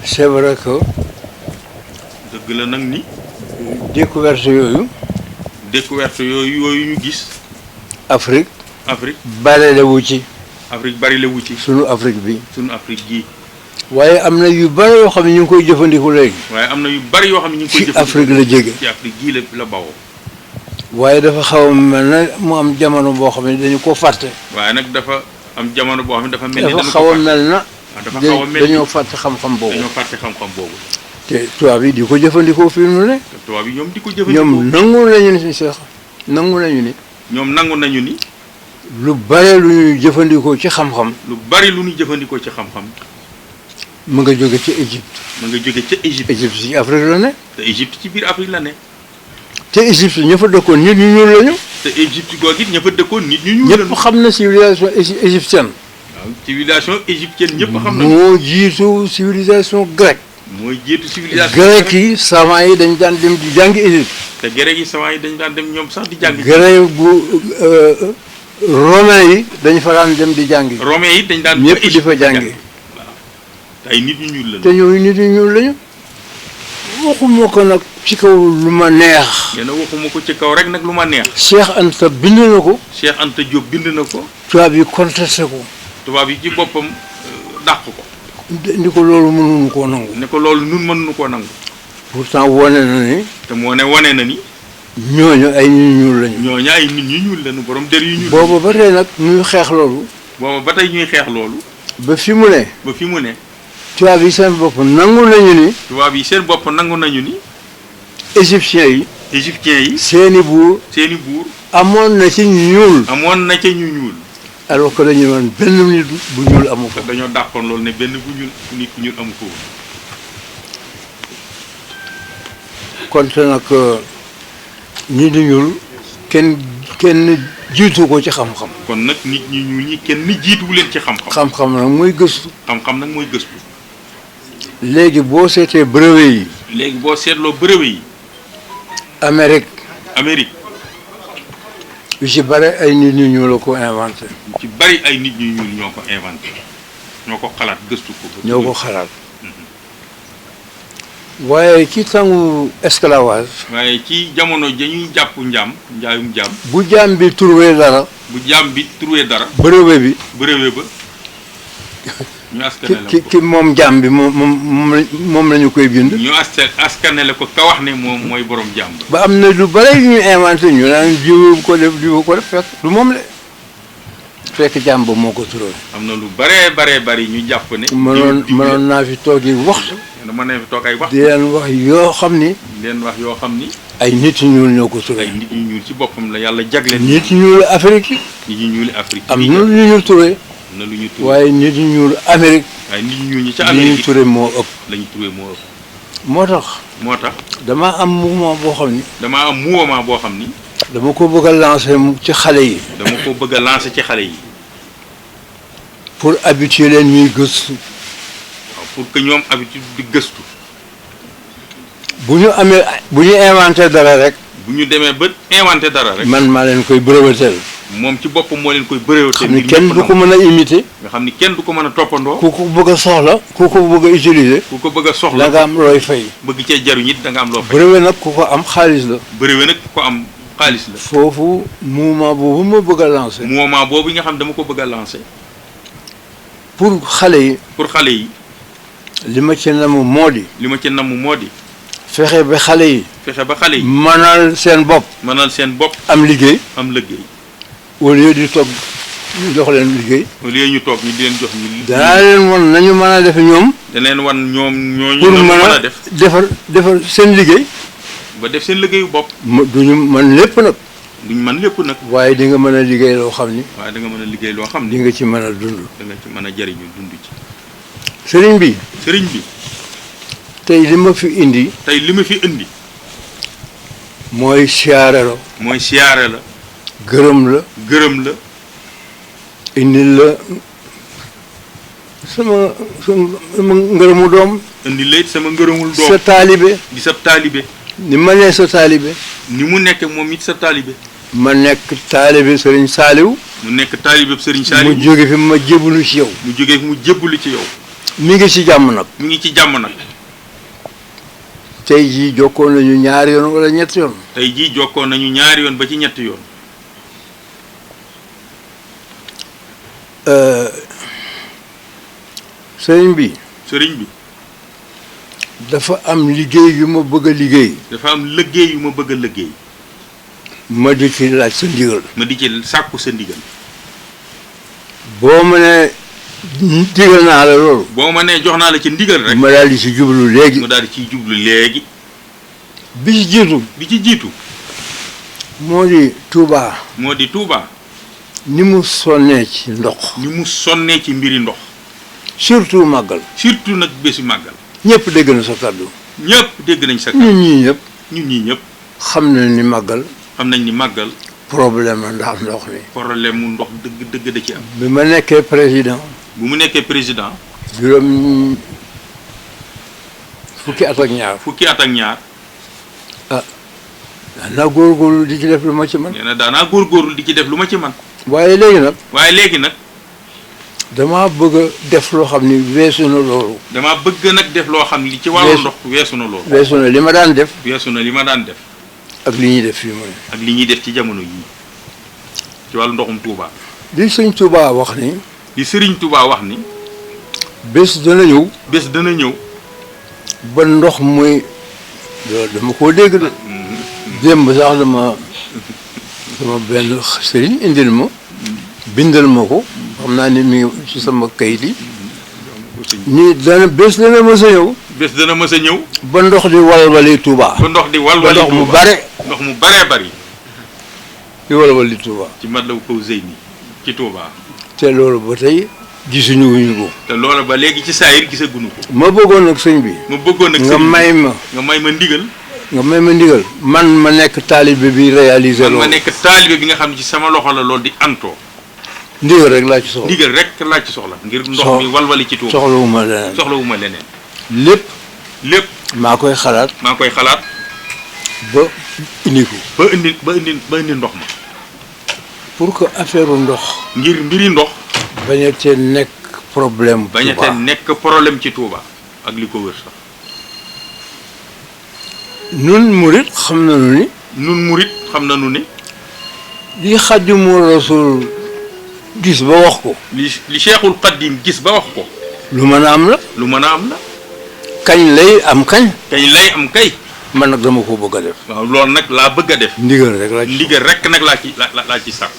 c'est vrai que dëgg la nag ni découverte yooyu ñu gis Afrique bari la wu ci sunu Afrique gii waaye am na yu bari yoo xam ne ñu ngi koy jëfandiku léegi ci Afrique la jóge ci Afrique gii la bawoo waaye dafa xaw a mel na mu am jamono boo xam ne dañu ko fàtte waaye nag dafa am jamono boo xam ne dafa mel ni dafa xaw a mel na dañoo fàtte xam-xam boobu te tubaab yi di ko jëfandikoo fii mu ne tubaab yi ñoom di ko jëfandikoo ñoom nangu nañu ni sax nangu nañu ni lu bare lu ñuy jëfandikoo ci xam-xam mu nga jóge ci Égypte ci Afrique la ne te Égypte ci biir Afrique la ne te Égypte ña fa dëkkoon nit ñu ñuul lañu te Égypte googu it ña fa dëkkoon nit ñu ñuul lañu ñëpp xam na civilisation égyptienne waaw civilisation égyptienne ñëpp xam na moo jiitu civilisation grecque grec yi savant yi dañ daan dem di jàngi Égypte te grec yi savant yi dañ daan dem ñoom sax di jàngi grec bu romain yi dañ fa daan dem di jàngi romain yi dañ daan ñëpp di fa jàngi ay nit ñu ñuul lañu te ñooñu nit ñu ñuul lañu waxuma ko nag ci kaw lu ma neex nee na waxuma ko ci kaw rek nag lu ma neex Cheikh Anta bind na ko Cheikh Anta Diop bind na ko tubaab yi contesté ko tubaab yi ci boppam dàq ko ni ko loolu mënuñu koo nangu ne ko loolu nun mënuñu koo nangu pourtant wane na ni te wane na ni ñooñu ay nit ñu ñuul lañu ñooñu ay nit ñu ñuul lañu borom der yu ñuul booba ba tey nag ñuy xeex loolu ba fi mu ne tubaab yi seen bopp nangu nañu ni égyptiens yi seeni buur amoon na ci ñu ñuul alors que dañu woon benn nit bu ñuul amu ko dañoo dàqoon loolu ne benn bu ñuul nit ku ñuul amu ko kon te nag nit ñu ñuul kenn jiitu ko ci xam-xam kon nag nit ñi ñuul ñi kenn jiituwu leen ci xam-xam xam-xam nag mooy gëstu léegi boo seetee brevet yi boo seetloo brevet yi Amérique yu ci bari ay nit ñu ñuul la ko inventé ñoo ko inventé ñoo ko xalaat gëstu ko ñoo ko xalaat waaye ci tangu esclavage waaye ci jamono dañuy jàpp njaayum jaam bu jaam bi trouvé dara brevet ba ñu askanale ko ki moom jaam bi moom la ñu koy bind ñu askanale ko ka wax ne moom mooy borom jaam ba am na lu bare yu ñu inventé ñu naan diw ko def fekk du moom la fekk jaam ba moo ko turoon am na lu bare ñu jàpp ne mënoon naa fi toog yi waxtu dama ne fi toog ay waxtu di leen wax yoo xam ni ay nit ñu ñuul ñoo ko turee ay nit ñu ñuul ci boppam la yàlla jagleen nit ñu ñuul Afrique am na lu ñu turee waaye nit ñu ñuul Amérique waaye nit ñu ñuul ñi ca Amérique ñu turee moo ëpp moo tax damaa am mouvement boo xam ni dama ko bëgg a lancer ci xale yi pour habituer leen ñuy gëstu pour que ñoom habitude di gëstu bu ñu inventé dara rek bu ñu demee ba inventé dara rek man maa leen koy brevetel moom ci boppam moo leen koy brevetel xam ni kenn du ko mën a imiter nga xam ni kenn du ko mën a toppandoo ku ko bëgg a soxla ku ko bëgg a utiliser da nga am looy fay bëgg cee jaruñ it da nga am loo fay brevet nag ku ko am xaalis la foofu mouvement boobu ma bëgg a lancer boobu nga xam dama ko bëgg a lancer pour xale yi li ma ci namm moo di fexe ba xale yi mënal seen bopp am liggéey au lieu di toog ñu jox leen liggéey ñu di leen jox danaa leen wan nañu mën a def ñoom pour mën a defar seen liggéey ba def seen liggéeyu bopp duñu mën lépp nag waaye di nga mën a liggéey loo xam ni di nga ci mën a dund jariñu dund ci sëriñ bi tey li ma fi indi mooy siyaare la gërëm la indi la sama ngërëmu doom sa taalibe di sa taalibe ni ma nee sa taalibe ni mu nekk moom it sa taalibe ma nekk taalibe Sëriñ Saaliw mu nekk taalibe Sëriñ Saaliw mu jóge fi ma jébbalu ci yow mi ngi ci jàmm nag. mi ngi ci jàmm nag. tey jii jokkoon nañu ñaari yoon wala ñetti yoon. tey jii jokkoon nañu ñaari yoon ba ci ñetti yoon. sëriñ bi. sëriñ bi. dafa am liggéey yu ma bëgg a liggéey. dafa am liggéey yu ma bëgg a liggéey. ma di ci laaj sa ndigal. ma di ci sàkku sa ndigal. boo ma nee ndigal naa la loolu. boo ma nee jox naa la ci ndigal rek. ma daal di ci jublu léegi. ma daal di ciy jublu léegi. bi ci jiitu. bi ci jiitu. moo di Touba. moo di Touba. ni mu sonnee ci ndox. ni mu sonnee ci mbiri ndox. surtout màggal. surtout nag bési màggal. ñëpp dégg na sa kàddu. ñëpp dégg nañ sa kàddu. ñun ñii ñëpp. ñun ñii ñëpp. xam nañ ni màggal. xam nañ ni màggal. problème la ndax ndox mi. problème mu ndox dëgg da ci am. bi ma nekkee président. bu mu nekkee président. juróom fukki at ak ñaar. fukki at ak ñaar. ah daanaa góorgóorlu di ci def lu ma ci man. nee na daanaa góorgóorlu di ci def lu ma ci man. waaye léegi nag. waaye léegi nag. damaa bëgg a def loo xam ni weesu na loolu. damaa bëgg nag def loo xam ni ci wàllu ndox weesu na loolu. weesu na li ma daan def. weesu na li ma daan def. ak li ñuy def fii mu ne. ak li ñuy def ci jamono yii ci wàllu ndoxum Touba. li sëñ Touba wax ni. li Sëriñ Touba wax ni. bés dana ñëw. bés dana ñëw. ba ndox muy. loolu dama koo dégg de. démb sax dama benn sëriñ indil ma. bindal ma ko. xam naa ni mi ngi ci sama kayit yi. ni dana bés dana mës a ñëw. bés dana mës a ñëw. ba ndox di walwali Touba. ba ndox di walwali Touba ndox mu bare. ndox mu baree bari. di walwali Touba. ci Matlaboul Fawzayni ci Touba. te loolu ba tey gisuñu wuñu ko. te loolu ba léegi ci saayir gisaguñu ko. ma bëggoon nag sëñ bi. ma bëggoon nag nga may ma. nga may ma ndigal. nga may ma ndigal. man ma nekk taalibe bi réaliser loolu. man ma nekk taalibe bi nga xam ne ci sama loxo la loolu di antoo. ndigal rek laa ci soxla. ndigal rek laa ci soxla. ngir ndox mi walwali ci Touba. soxlawuma leneen. soxlawuma leneen. lépp. maa koy xalaat. maa koy xalaat. ba indi ko. ba indi ndox ma. pour que affaire ndox. ngir mbiri ndox. bañatee nekk problème. bañatee nekk problème ci Touba ak li ko wër sax. nun murit xam nañu ni. nun murit xam nañu ni. li Xaadimu Rasuul gis ba wax ko. li Cheikhul Xadim gis ba wax ko. lu mën a am la. lu mën a am la. kañ lay am kañ. kañ lay am kay. man nag dama ko bëgg a def. waaw loolu nag laa bëgg a def. ndigal rek laa ci. ndigal rek nag laa ci sàkk.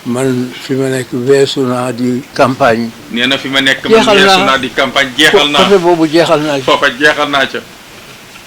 man fi ma nekk weesu naa di campagne. nee na fi ma nekk man weesu naa di campagne jeexal naa. côté boobu jeexal naa ci. foofa jeexal naa ca.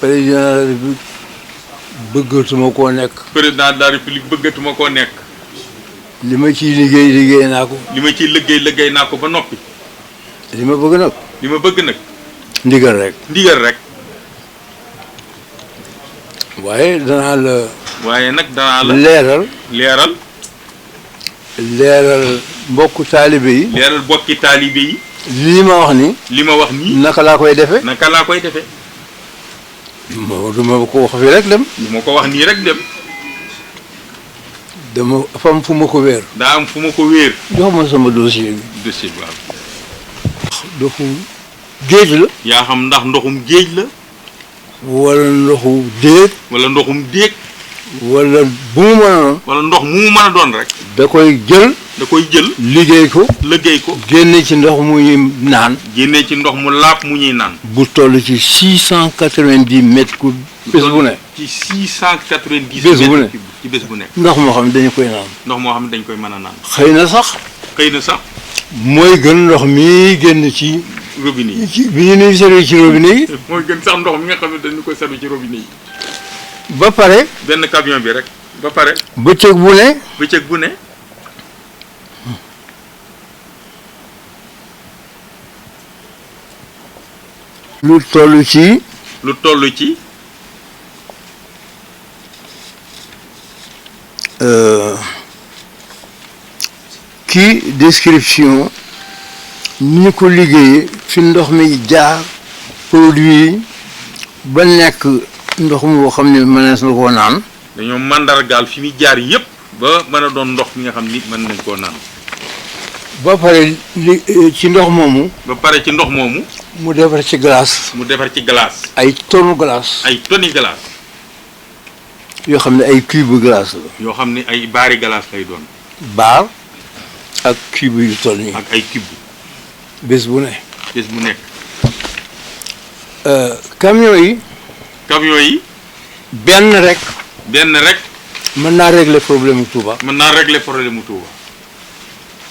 président de la république bëggatuma koo nekk. président de la république bëggatuma koo nekk. li ma ciy liggéey naa ko. li ma ciy liggéey naa ko ba noppi. li ma bëgg nag. li ma bëgg nag. ndigal rek. ndigal rek. waaye danaa la. waaye nag danaa la. leeral mbokku taalibe yi. leeral bokki taalibe yi. lii ma wax ni. li ma wax nii. naka laa koy defee. naka laa koy defee. du ma ko wax fii rek dem. du ma ko wax nii rek dem. dama fam fu ma ko wéer. daa am fu ma ko wéer. jox ma sama dossier bi. dossier bi waaw. ndoxum géej la. yaa xam ndax ndoxum géej la. wala ndoxu déeg. wala ndoxum déeg. wala bu mu mën a doon. wala ndox mu mën a doon rek. da koy jël. liggéey ko. génne ci ndox mu ñuy naan. génne ci ndox mu laab mu ñuy naan. bu toll ci 690 mètres cubes. bés bu ne. ci 690. bés bu ne ci bés bu nekk. ndox moo xam ne dañu koy naan. ndox moo xam ne dañ koy mën a naan. xëy na sax. mooy gën ndox mi génn ci. robinet yi ci bi ñu nuy servi ci robinet yi. mooy gën sax ndox mi nga xam ne dañu koy servi ci robinet yi. ba pare. benn camion bi rek. ba pare. bëccëg bu ne. bëccëg bu ne. lu toll ci. kii description ni ñu ko liggéeyee fi ndox mi jaar produit yi ba nekk ndox moo xam ne mënees na koo naan. dañoo màndargaal fi muy jaar yépp ba mën a doon ndox mi nga xam ni mën nañ koo naan. ba pare ci ndox moomu. ba pare ci ndox moomu. mu defar ci glace. mu defar ci glace. ay tonne glace. ay tonni glace. yoo xam ne ay cube glace la. yoo xam ne ay baari glace lay doon. baar ak cube yu toll nii. ak ay cube. bés bu ne. bés bu nekk. camion yi. camion yi. benn rek. benn rek. mën naa régler problème mu Touba. mën naa régler problème mu Touba.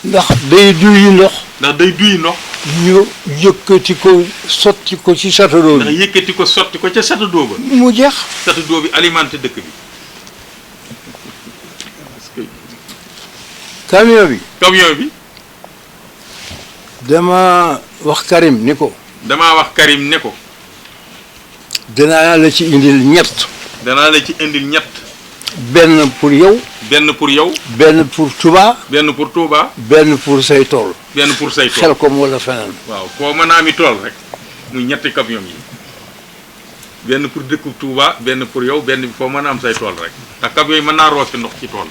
ndax day duy ndox. ndax day duy ndox. ñu yëkkati ko sotti ko ci château d'eau bi. ndax yëkkati ko sotti ko ca château d'eau ba. mu jeex. château d'eau bi alimenté dëkk bi. camion bi. camion bi. dama wax Karim ni ko. damaa wax Karim ne ko. danaa la ci indil ñett. danaa la ci indil ñett. benn pour yow. benn pour yow. benn pour Touba. benn pour Touba. benn pour say tool. benn pour say tool xel kom wala feneen. waaw foo mën a ami tool rek muy ñetti camion yi. benn pour dëkku Touba benn pour yow benn bi foo mën a am say tool rek ndax camion yi mën naa roose ndox ci tool.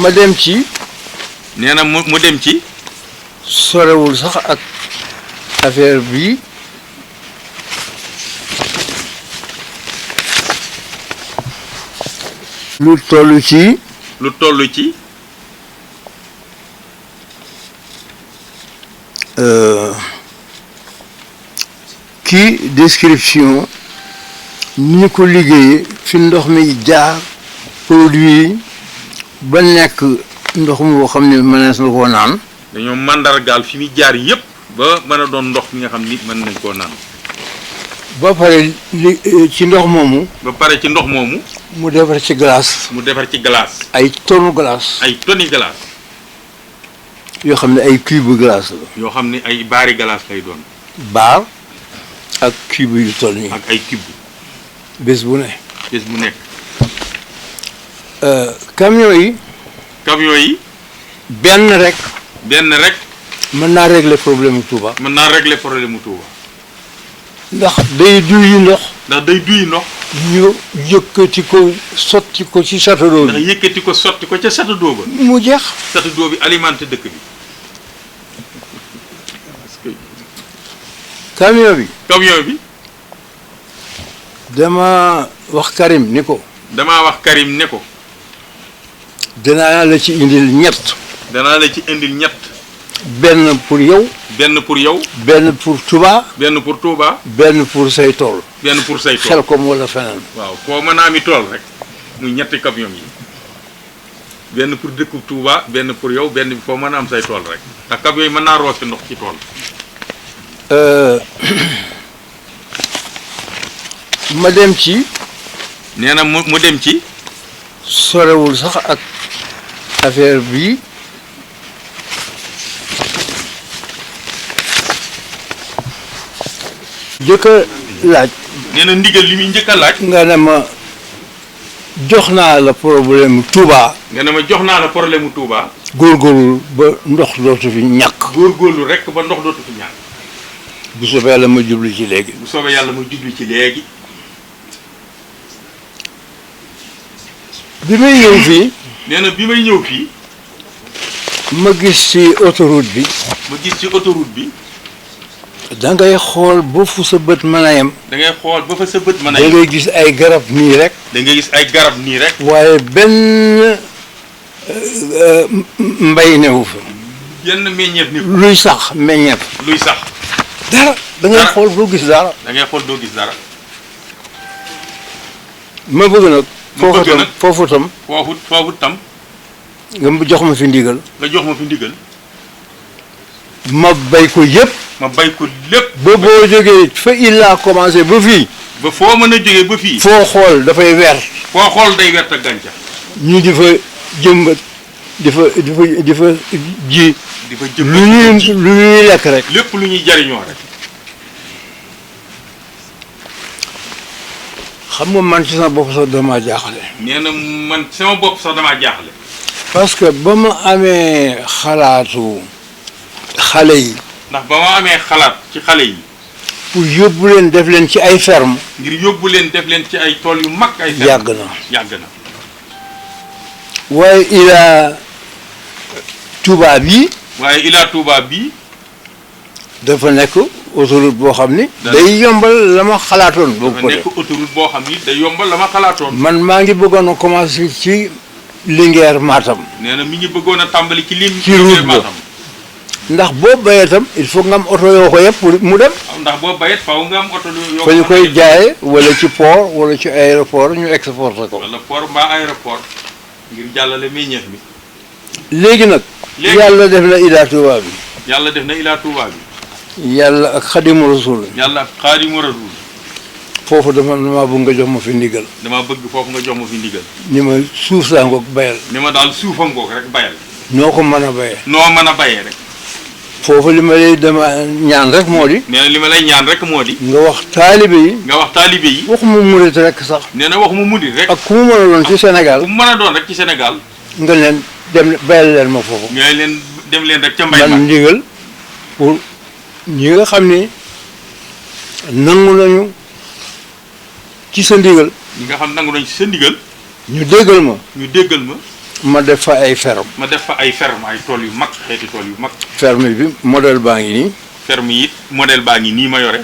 ma dem ci. nee na mu dem ci. sorewul sax ak affaire bi. lu toll ci. lu toll ci. kii description ni ñu ko liggéeyee fi ndox mi jaar produit yi ba nekk ndox moo xam ne mënees na koo naan. dañoo màndargaal fi muy jaar yépp ba mën a doon ndox mi nga xam ni mën nañ koo naan. ba pare ci ndox moomu. ba pare ci ndox moomu. mu defar ci glace. mu defar ci glace. ay tonne glace. ay tonni glace. yoo xam ne ay cube glace la. yoo xam ne ay baari glace lay doon. baar ak cube yu toll nii. ak ay cube. bés bu ne. bés bu nekk. camion yi. camion yi. benn rek. benn rek. mën naa régler problème mu Touba. mën naa régler problème mu Touba. ndax day duy ndox. ndax day duy ndox. ñu yëkkati ko sotti ko ci château d'eau bi. ndax yëkkati ko sotti ko ca château d'eau ba. mu jeex. château d'eau bi alimenté dëkk bi. camion bi. camion bi. dama wax Karim ni ko. damaa wax Karim ne ko. danaa la ci indil ñett. danaa la ci indil ñett. benn pour yow. benn pour yow. benn pour Touba. benn pour Touba. benn pour say tool. benn pour say tool xel kom wala feneen. waaw foo mën a ami tool rek muy ñetti camion yi. benn pour dëkku Touba benn pour yow benn bi foo mën a am say tool rek ndax camion yi mën naa roose ndox ci tool. ma dem ci. nee na mu dem ci. sorewul sax ak affaire bi. jëkk a laaj. nee na ndigal li muy njëkk a laaj. nga ne ma jox naa la problème Touba. nga ne ma jox naa la problème mu Touba. góorgóorlu ba ndox dootu fi ñàkk. góorgóorlu rek ba ndox dootu fi ñàkk. bu soobee yàlla ma jublu ci léegi. bu soobee yàlla ma jublu ci léegi. bi may ñëw fii. nee na bi may ñëw fii. ma gis ci autoroute bi. ma gis ci autoroute bi. da ngay xool ba fu sa bët mën a yem. da ngay xool ba fa sa bët mën a da yem. ngay gis ay garab nii rek. da ngay gis ay garab nii rek. waaye benn mbay newu fa. yenn meññeef ni luy sax meññeef. luy sax. dara da ngay xool doo gis dara. da ngay xool doo gis dara. ma bëgg nag. ma bëgg nag foofu tam. foofu tam. nga jox ma fi ndigal. nga jox ma fi ndigal. ma bay ko yëpp. ma bay ko lépp. ba boo jógee fa il a commencé ba fii. ba foo mën a jógee ba fii. foo xool dafay weer. foo xool day wert ak gàncax. ñu di fa jëmbat di fa ji. di fa jëmbat lu ñuy lekk rek. lépp lu ñuy jariñoo rek. xam nga man ci sama bopp sax damaa jaaxle. nee na man sama bopp sax damaa jaaxle. parce que ba ma amee xalaatu xale yi. ndax ba ma amee xalaat ci xale yi. pour yóbbu leen def leen ci ay ferme. ngir yóbbu leen def leen ci ay tool yu mag. ay ferme yàgg na. yàgg na. waaye Ila Touba bii. waaye Ila Touba bii. dafa nekk autoroute boo xam ni. day yombal la ma xalaatoon. dafa nekk autoroute boo xam ni day yombal la ma xalaatoon. man maa ngi bëggoon a commencé ci Linguère Matam. nee na mi ngi bëggoon a tàmbali ci ci route Matam. ndax boo bayee itam il faut nga am oto yoo ko yëpp pour mu dem. ndax boo bayee faaw nga am oto yoo fa ñu koy jaayee wala ci port wala ci aéroport ñu exporté ko. wala port mbaa aéroport ngir jàllale meññeef bi. léegi nag. yàlla def na Ila Touba bi. yàlla def na Ila Touba bi. yàlla ak Xadimu Rasul. yàlla ak Xadimu Rasul. foofu damaa bëgg nga jox ma fi ndigal. damaa bëgg foofu nga jox ma fi ndigal. ni ma suuf saa ngoog bayal. ni ma daal suufa ngoog rek bayal. noo ko mën a bayee. noo mën a bayee rek. foofu li ma lay dama ñaan rek moo di. nee na li ma lay ñaan rek moo di. nga wax taalibe yi. nga wax taalibe yi. waxuma murit rek sax. nee na waxuma murit rek. ak ku mu mën a doon ci Sénégal. ku mu mën a doon rek ci Sénégal. nga leen dem bayal leen ma foofu. nga leen dem leen rek ca mbay ma. man ndigal pour ñi nga xam ne nangu nañu ci sa ndigal. ñi nga xam nangu nañu ci sa ndigal. ñu déggal ma. ñu déggal ma. ma def fa ay ferme. ma def fa ay ferme ay tool yu mag xeeti tool yu mag. ferme bi modèle baa ngi nii. ferme yi modèle baa ngi nii ma yore.